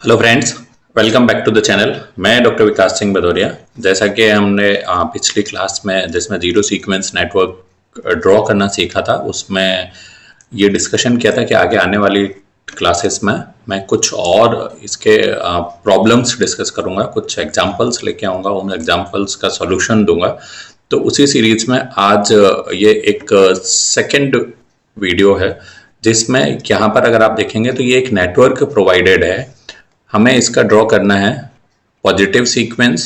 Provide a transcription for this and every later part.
Hello friends, welcome back to the channel. मैं doctor Vikas Singh Bhadauria. जैसा कि हमने पिछली क्लास में जिसमें जीरो सीक्वेंस नेटवर्क ड्रॉ करना सीखा था, उसमें ये डिस्कशन किया था कि आगे आने वाली क्लासेस में मैं कुछ और इसके प्रॉब्लम्स डिस्कस करूंगा, कुछ एग्जांपल्स लेके आऊँगा, उन एग्जांपल्स का सॉल्यूशन दूंगा। तो उसी सीरीज में आज ये एक सेकंड वीडियो है, जिसमें यहाँ पर अगर आप देखेंगे तो ये एक नेटवर्क प्रोवाइडेड है। हमें इसका ड्रॉ करना है positive sequence,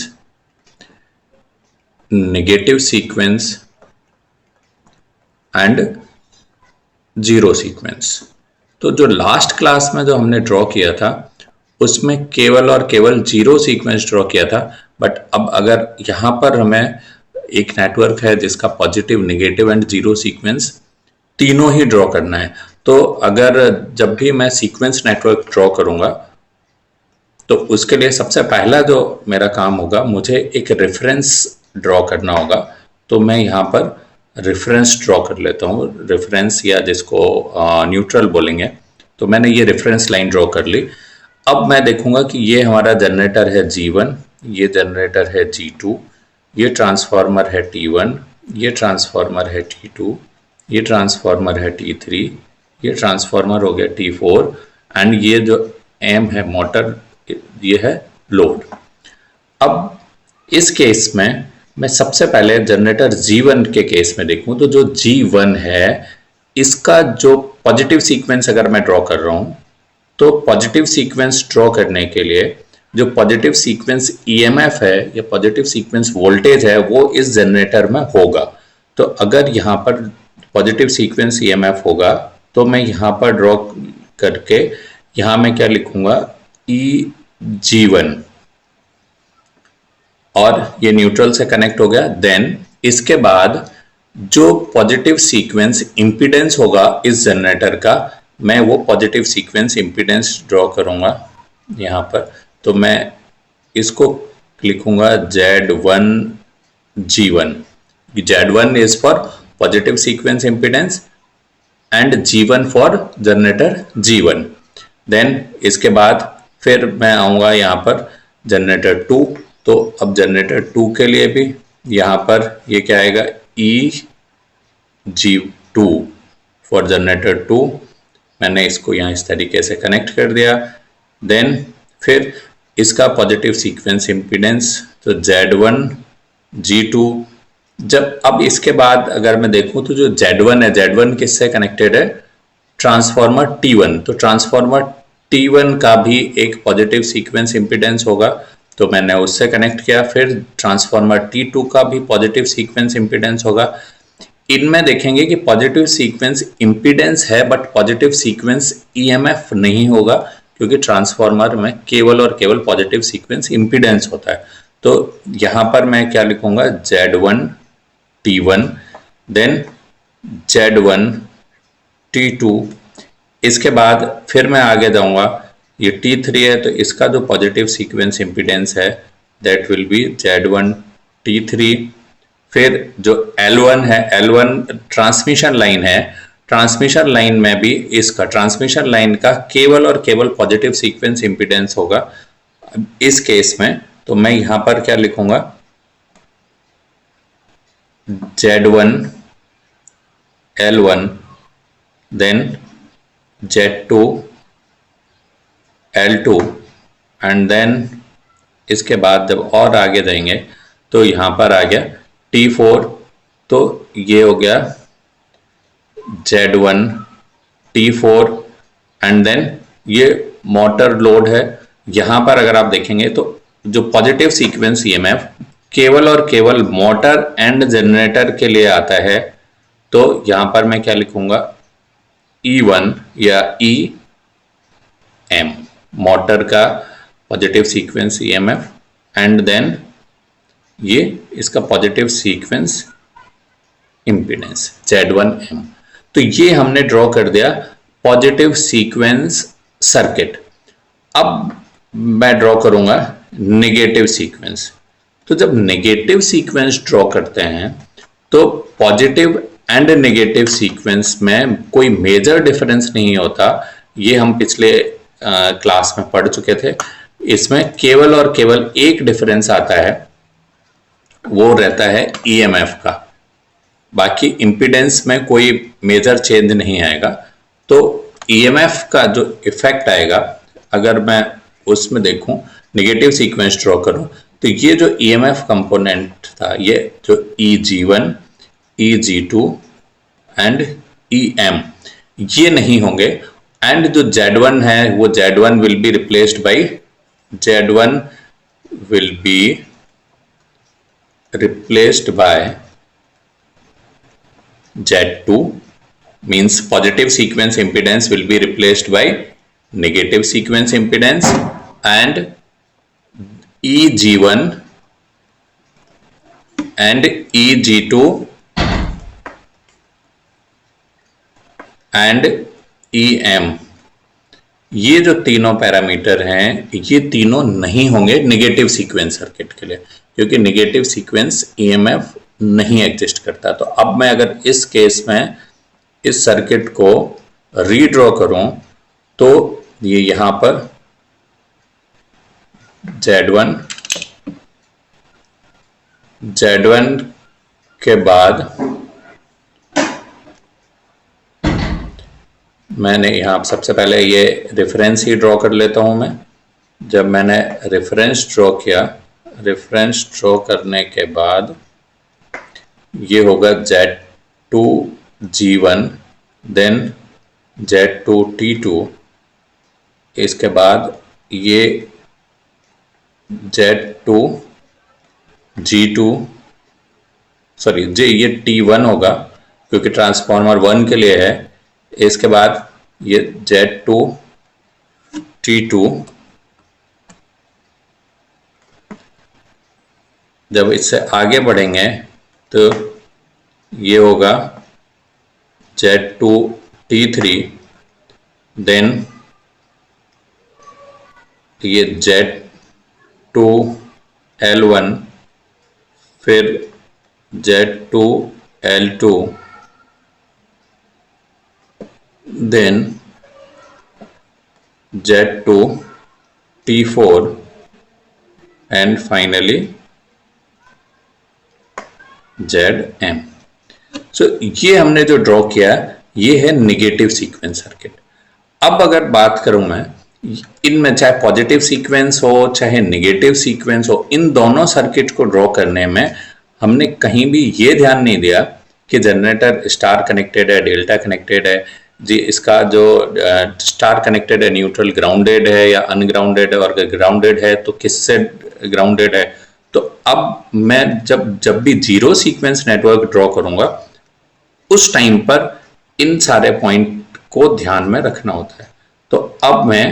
negative sequence and zero sequence. तो जो लास्ट क्लास में जो हमने ड्रॉ किया था उसमें केवल और केवल जीरो सीक्वेंस ड्रॉ किया था, बट अब अगर यहाँ पर हमें एक नेटवर्क है जिसका positive, negative and zero sequence तीनों ही ड्रॉ करना है। तो अगर जब भी मैं सीक्वेंस नेटवर्क ड्रॉ करूंगा तो उसके लिए सबसे पहला जो मेरा काम होगा, मुझे एक रेफरेंस ड्रॉ करना होगा। तो मैं यहाँ पर रेफरेंस ड्रॉ कर लेता हूँ, रेफरेंस या जिसको न्यूट्रल बोलेंगे। तो मैंने ये रेफरेंस लाइन ड्रॉ कर ली। अब मैं देखूंगा कि ये हमारा जनरेटर है G1, ये जनरेटर है G2, ये ट्रांसफार्मर है T1, ये ट्रांसफार्मर है T2, ये ट्रांसफार्मर है T3, ये ट्रांसफार्मर हो गया T4 एंड ये जो M है मोटर, ये है लोड। अब इस केस में मैं सबसे पहले जनरेटर G1 के केस में देखूं तो जो G1 है इसका जो पॉजिटिव सीक्वेंस अगर मैं ड्रॉ कर रहा हूं, तो पॉजिटिव सीक्वेंस ड्रॉ करने के लिए जो पॉजिटिव सीक्वेंस EMF है या पॉजिटिव सीक्वेंस वोल्टेज है वो इस जनरेटर में होगा। तो अगर यहाँ पर पॉजिटिव सीक्वेंस EMF होगा तो मैं यहाँ पर ड्रॉ करके यहाँ मैं क्या लिखूंगा, G1, और ये न्यूट्रल से कनेक्ट हो गया। देन इसके बाद जो पॉजिटिव सीक्वेंस इंपीडेंस होगा इस जनरेटर का, मैं वो पॉजिटिव सीक्वेंस इंपीडेंस ड्रॉ करूंगा यहाँ पर। तो मैं इसको लिखूंगा Z1 G1। Z1 is for positive sequence impedance and G1 for generator G1। Then इसके बाद फिर मैं आऊँगा यहाँ पर जनरेटर 2। तो अब जनरेटर 2 के लिए भी यहाँ पर ये क्या आएगा, G2 फॉर जनरेटर 2। मैंने इसको यहाँ इस तरीके से कनेक्ट कर दिया। देन फिर इसका पॉजिटिव सीक्वेंस इम्पीडेंस तो Z1 G2। जब अब इसके बाद अगर मैं देखूँ तो जो Z1 है, Z1 किससे कनेक्टेड है, ट्रांसफार्मर T1। तो ट्रांसफार्मर T1 का भी एक पॉजिटिव सीक्वेंस इम्पीडेंस होगा, तो मैंने उससे कनेक्ट किया। फिर ट्रांसफार्मर T2 का भी पॉजिटिव सीक्वेंस इम्पीडेंस होगा। इनमें देखेंगे कि पॉजिटिव सीक्वेंस इम्पीडेंस है बट पॉजिटिव सीक्वेंस EMF नहीं होगा, क्योंकि ट्रांसफार्मर में केवल और केवल पॉजिटिव सीक्वेंस इम्पीडेंस होता है। तो यहाँ पर मैं क्या लिखूंगा, Z1 T1, then Z1 T2। इसके बाद फिर मैं आगे जाऊंगा, ये T3 है तो इसका जो पॉजिटिव सीक्वेंस इम्पीडेंस है that will be Z1 T3। फिर जो L1 है, L1 ट्रांसमिशन लाइन है, ट्रांसमिशन लाइन में भी इसका ट्रांसमिशन लाइन का केवल और केवल पॉजिटिव सीक्वेंस इम्पीडेंस होगा इस केस में। तो मैं यहाँ पर क्या लिखूंगा, Z1 L1, then Z2 L2 and then इसके बाद जब और आगे जाएंगे तो यहाँ पर आ गया T4। तो ये हो गया Z1 T4 एंड देन ये मोटर लोड है। यहाँ पर अगर आप देखेंगे तो जो पॉजिटिव सीक्वेंस EMF केवल और केवल मोटर एंड जनरेटर के लिए आता है। तो यहाँ पर मैं क्या लिखूंगा, E1 या EM, मोटर का positive sequence EMF and then ये इसका पॉजिटिव सीक्वेंस इम्पीडेंस Z1M। तो ये हमने ड्रॉ कर दिया पॉजिटिव सीक्वेंस सर्किट। अब मैं ड्रॉ करूंगा नेगेटिव सीक्वेंस। तो जब नेगेटिव सीक्वेंस ड्रॉ करते हैं तो पॉजिटिव एंड नेगेटिव सीक्वेंस में कोई मेजर डिफरेंस नहीं होता। ये हम पिछले क्लास में पढ़ चुके थे। इसमें केवल और केवल एक डिफरेंस आता है, वो रहता है ईएमएफ का। बाकी इंपीडेंस में कोई मेजर चेंज नहीं आएगा। तो ईएमएफ का जो इफेक्ट आएगा, अगर मैं उसमें देखूं, नेगेटिव सीक्वेंस ड्रॉ करूं, तो ये जो ईएमएफ कंपोनेंट था, ये जो EG1, EG2 एंड EM, ये नहीं होंगे। एंड जो Z1 है, वो Z1 will be replaced by Z1 will be replaced by Z2, means positive sequence impedance will be replaced by negative sequence impedance, and EG1 and EG2 and EM, ये जो तीनों parameter हैं, ये तीनों नहीं होंगे नेगेटिव सीक्वेंस सर्किट के लिए, क्योंकि नेगेटिव सीक्वेंस ईएमएफ नहीं एग्जिस्ट करता। तो अब मैं अगर इस केस में इस सर्किट को रीड्रॉ करूं, तो ये यहां पर Z1 के बाद मैंने यहाँ सबसे पहले ये रेफरेंस ही ड्रॉ कर लेता हूँ मैं। जब मैंने रेफरेंस ड्रॉ किया, रेफरेंस ड्रॉ करने के बाद ये होगा Z2 G1, then Z2 T2, इसके बाद ये Z2 G2, सॉरी ये T1 होगा क्योंकि ट्रांसफॉर्मर 1 के लिए है। इसके बाद ये Z2 T2, जब इससे आगे बढ़ेंगे तो ये होगा Z2 T3, देन ये Z2 L1, फिर Z2 L2, then Z2 T4 and finally ZM। सो ये हमने जो ड्रॉ किया ये है नेगेटिव सीक्वेंस सर्किट। अब अगर बात करूं मैं इनमें, चाहे पॉजिटिव सीक्वेंस हो चाहे नेगेटिव सीक्वेंस हो, इन दोनों सर्किट को ड्रॉ करने में हमने कहीं भी ये ध्यान नहीं दिया कि जनरेटर स्टार कनेक्टेड है, डेल्टा कनेक्टेड है जी, इसका जो स्टार कनेक्टेड है न्यूट्रल ग्राउंडेड है या अनग्राउंडेड है, और अगर ग्राउंडेड है तो किससे ग्राउंडेड है। तो अब मैं जब भी जीरो सीक्वेंस नेटवर्क ड्रॉ करूंगा, उस टाइम पर इन सारे पॉइंट को ध्यान में रखना होता है। तो अब मैं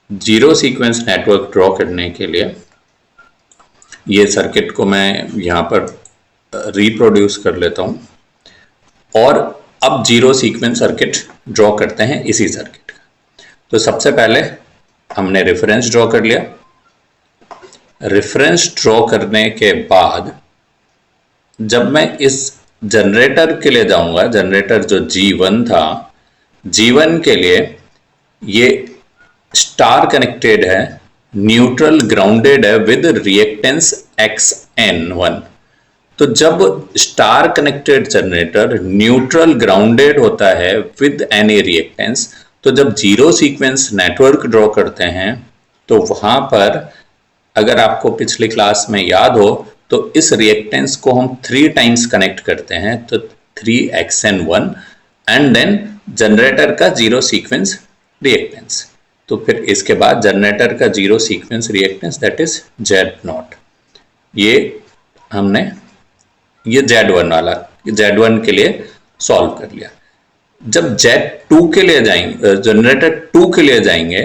जीरो सीक्वेंस नेटवर्क ड्रॉ करने के लिए ये सर्किट को मैं यहां पर रिप्रोड्यूस कर लेता हूं और अब जीरो सीक्वेंस सर्किट ड्रॉ करते हैं इसी सर्किट का। तो सबसे पहले हमने रेफरेंस ड्रॉ कर लिया। रेफरेंस ड्रॉ करने के बाद जब मैं इस जनरेटर के लिए जाऊंगा, जनरेटर जो G1 था, G1 के लिए ये स्टार कनेक्टेड है, न्यूट्रल ग्राउंडेड है विद रिएक्टेंस XN1। तो जब star connected generator neutral grounded होता है विद एनी रिएक्टेंस, तो जब जीरो सीक्वेंस नेटवर्क ड्रॉ करते हैं तो वहां पर, अगर आपको पिछली क्लास में याद हो, तो इस रिएक्टेंस को हम 3 टाइम्स कनेक्ट करते हैं, तो 3XN1 एंड देन जनरेटर का जीरो सीक्वेंस रिएक्टेंस। तो फिर इसके बाद जनरेटर का zero sequence reactance that is Z0। ये हमने ये Z1 वाला, Z1 के लिए सॉल्व कर लिया। जब Z2 के लिए जाएंगे, जनरेटर 2 के लिए जाएंगे,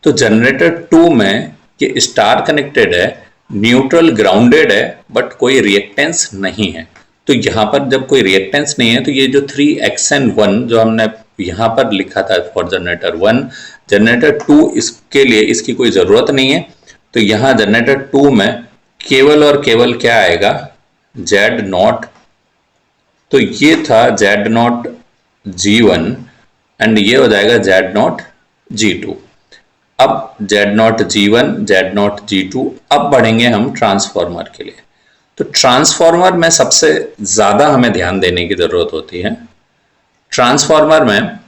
तो जनरेटर 2 में ये स्टार कनेक्टेड है, न्यूट्रल ग्राउंडेड है, बट कोई रिएक्टेंस नहीं है। तो यहां पर जब कोई रिएक्टेंस नहीं है, तो ये जो 3XN1 जो हमने यहां पर लिखा था फॉर जनरेटर 1, जनरेटर 2 इसके लिए इसकी कोई जरूरत नहीं है। तो यहां जनरेटर 2 में केवल और केवल क्या आएगा, Z0। तो ये था Z0 G1 एंड ये हो जाएगा Z0 G2। अब Z0 G1, Z0 G2, अब बढ़ेंगे हम ट्रांसफॉर्मर के लिए। तो ट्रांसफॉर्मर में सबसे ज्यादा हमें ध्यान देने की जरूरत होती है। ट्रांसफॉर्मर में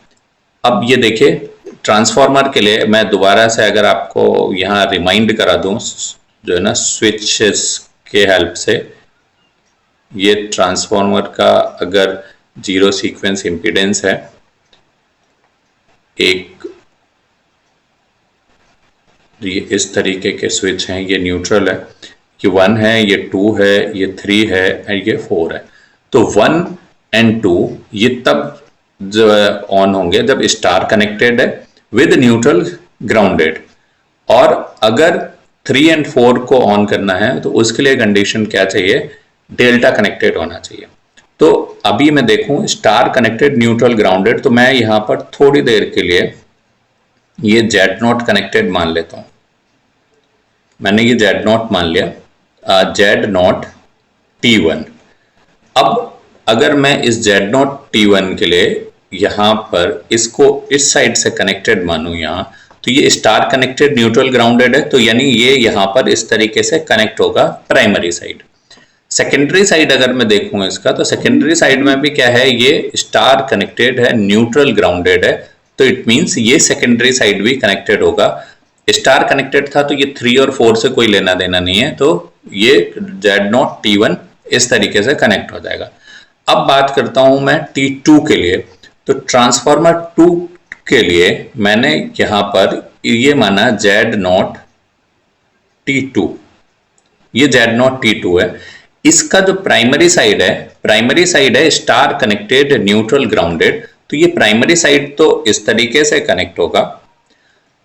अब ये देखिए, ट्रांसफॉर्मर के लिए मैं दोबारा से अगर आपको यहाँ रिमाइंड करा दूं, जो है ना स्विचेस के हेल्प से, ये ट्रांसफॉर्मर का अगर जीरो सीक्वेंस इम्पीडेंस है, एक ये इस तरीके के स्विच हैं, ये न्यूट्रल है, ये 1 है, ये 2 है, ये 3 है और ये 4 है। तो 1 एंड 2 ये तब ऑन होंगे जब स्टार कनेक्टेड है विद न्यूट्रल ग्राउंडेड, और अगर 3 एंड 4 को ऑन करना है तो उसके लिए कंडीशन क्या चाहिए, डेल्टा कनेक्टेड होना चाहिए। तो अभी मैं देखूं स्टार कनेक्टेड न्यूट्रल ग्राउंडेड, तो मैं यहां पर थोड़ी देर के लिए ये Z0 कनेक्टेड मान लेता हूं। मैंने ये Z0 मान लिया, Z0 T1। अब अगर मैं इस Z0 T1 के लिए यहां पर इसको इस साइड से कनेक्टेड मानूं यहां, तो ये स्टार कनेक्टेड न्यूट्रल ग्राउंडेड है, तो यानी ये यहां पर इस तरीके से कनेक्ट होगा प्राइमरी साइड। सेकेंडरी साइड अगर मैं देखूं इसका, तो सेकेंडरी साइड में भी क्या है, ये स्टार कनेक्टेड है, न्यूट्रल ग्राउंडेड है, तो इट मींस ये सेकेंडरी साइड भी कनेक्टेड होगा। स्टार कनेक्टेड था तो ये 3 और 4 से कोई लेना देना नहीं है, तो ये Z0 T1 इस तरीके से कनेक्ट हो जाएगा। अब बात करता हूं मैं T2 के लिए। तो ट्रांसफार्मर 2 के लिए मैंने यहां पर ये माना Z0 T2, ये Z0 T2 है। इसका जो प्राइमरी साइड है स्टार कनेक्टेड न्यूट्रल ग्राउंडेड, तो ये प्राइमरी साइड तो इस तरीके से कनेक्ट होगा।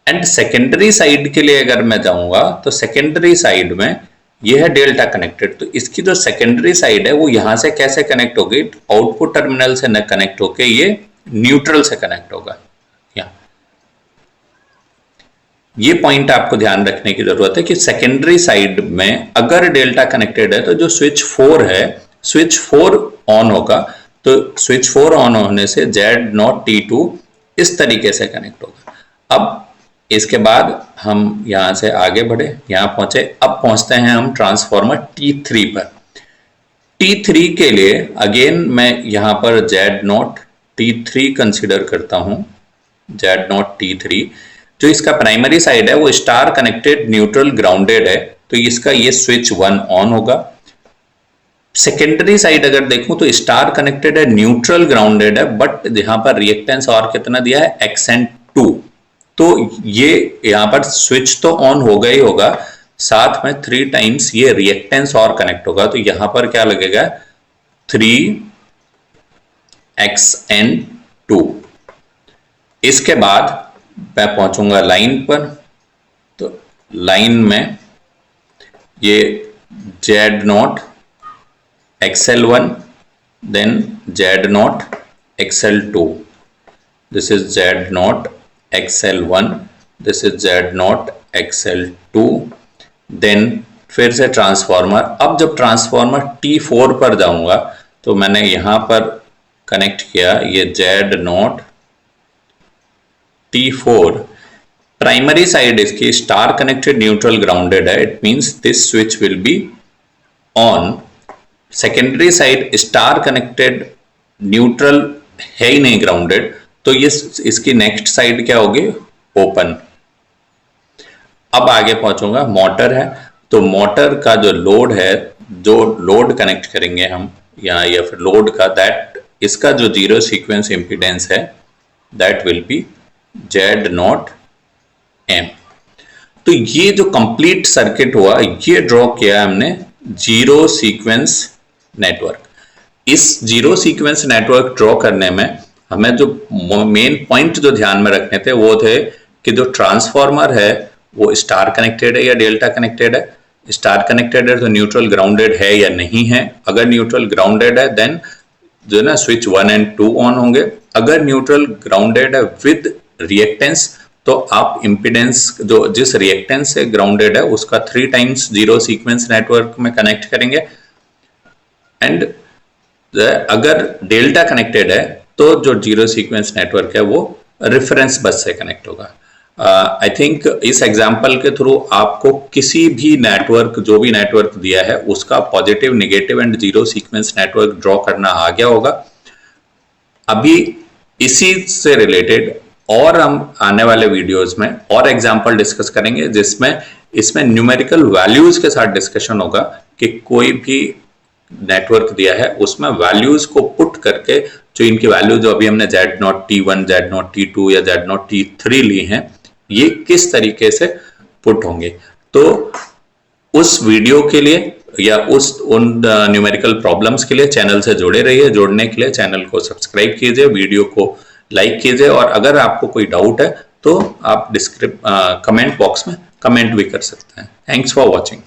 एंड सेकेंडरी साइड के लिए अगर मैं जाऊंगा तो सेकेंडरी साइड में ये है डेल्टा कनेक्टेड, तो इसकी जो सेकेंडरी साइड है वो यहां से कैसे कनेक्ट होगी, आउटपुट टर्मिनल से न कनेक्ट होके ये न्यूट्रल से कनेक्ट होगा। ये पॉइंट आपको ध्यान रखने की जरूरत है कि सेकेंडरी साइड में अगर डेल्टा कनेक्टेड है तो जो स्विच 4 है, स्विच 4 ऑन होगा, तो स्विच 4 ऑन होने से Z0 T2 इस तरीके से कनेक्ट होगा। अब इसके बाद हम यहां से आगे बढ़े, यहां पहुंचे, अब पहुंचते हैं हम ट्रांसफॉर्मर T3 पर। T3 के लिए अगेन मैं यहां पर Z0 T3 कंसीडर करता हूं। Z0 T3 जो इसका प्राइमरी साइड है वो स्टार कनेक्टेड न्यूट्रल ग्राउंडेड है, तो इसका ये स्विच 1 ऑन होगा। सेकेंडरी साइड अगर देखूं तो स्टार कनेक्टेड है, न्यूट्रल ग्राउंडेड है, बट यहां पर रिएक्टेंस और कितना दिया है, Xn2, तो ये यहां पर स्विच तो ऑन होगा ही होगा, साथ में 3 टाइम्स ये रिएक्टेंस और कनेक्ट होगा, तो यहां पर क्या लगेगा 3Xn2। इसके बाद मैं पहुंचूंगा लाइन पर, तो लाइन में ये Z0 XL1 then Z0 XL2, this is Z0 XL1, this is Z0 XL2, then फिर से ट्रांसफॉर्मर। अब जब ट्रांसफॉर्मर T4 पर जाऊंगा तो मैंने यहां पर कनेक्ट किया ये Z0 T4, प्राइमरी साइड इसकी स्टार कनेक्टेड न्यूट्रल ग्राउंडेड है, it means this switch will be on. Secondary side star connected neutral है ही नहीं ग्राउंडेड, तो ये इसकी नेक्स्ट साइड क्या होगी, ओपन। अब आगे पहुंचूंगा, मोटर है, तो मोटर का जो लोड है, जो लोड कनेक्ट करेंगे हम यहाँ या फिर लोड का, दैट इसका जो जीरो सीक्वेंस इंपीडेंस है that will be Z0 M। तो ये जो कंप्लीट सर्किट हुआ ये ड्रॉ किया हमने जीरो सीक्वेंस नेटवर्क। इस जीरो सीक्वेंस नेटवर्क ड्रॉ करने में हमें जो मेन पॉइंट जो ध्यान में रखने थे वो थे कि जो ट्रांसफॉर्मर है वो स्टार कनेक्टेड है या डेल्टा कनेक्टेड है। स्टार कनेक्टेड है तो न्यूट्रल ग्राउंडेड है या नहीं है, अगर न्यूट्रल ग्राउंडेड है देन जो है ना स्विच 1 एंड 2 ऑन होंगे, अगर न्यूट्रल ग्राउंडेड है विद रिएक्टेंस तो आप इंपीडेंस जो जिस रिएक्टेंस से ग्राउंडेड है उसका 3 टाइम्स जीरो सीक्वेंस नेटवर्क में कनेक्ट करेंगे। एंड अगर डेल्टा कनेक्टेड है तो जो जीरो सीक्वेंस नेटवर्क है वो रेफरेंस बस से कनेक्ट होगा। आई थिंक इस एग्जाम्पल के थ्रू आपको किसी भी नेटवर्क, जो भी नेटवर्क दिया है, उसका positive, negative and zero sequence network draw करना आ गया होगा। अभी इसी से रिलेटेड और हम आने वाले वीडियोस में और एग्जाम्पल डिस्कस करेंगे, जिसमें इसमें न्यूमेरिकल वैल्यूज के साथ डिस्कशन होगा कि कोई भी नेटवर्क दिया है उसमें वैल्यूज को पुट करके, जो इनकी वैल्यू जो अभी हमने Z0T1, Z0T2 या Z0T3 ली हैं, ये किस तरीके से पुट होंगे। तो उस वीडियो के लिए या उन न्यूमेरिकल प्रॉब्लम्स के लिए चैनल से जुड़े रहिए। जुड़ने के लिए चैनल को सब्सक्राइब कीजिए, वीडियो को लाइक कीजिए, और अगर आपको कोई डाउट है तो आप कमेंट बॉक्स में कमेंट भी कर सकते हैं। Thanks for watching.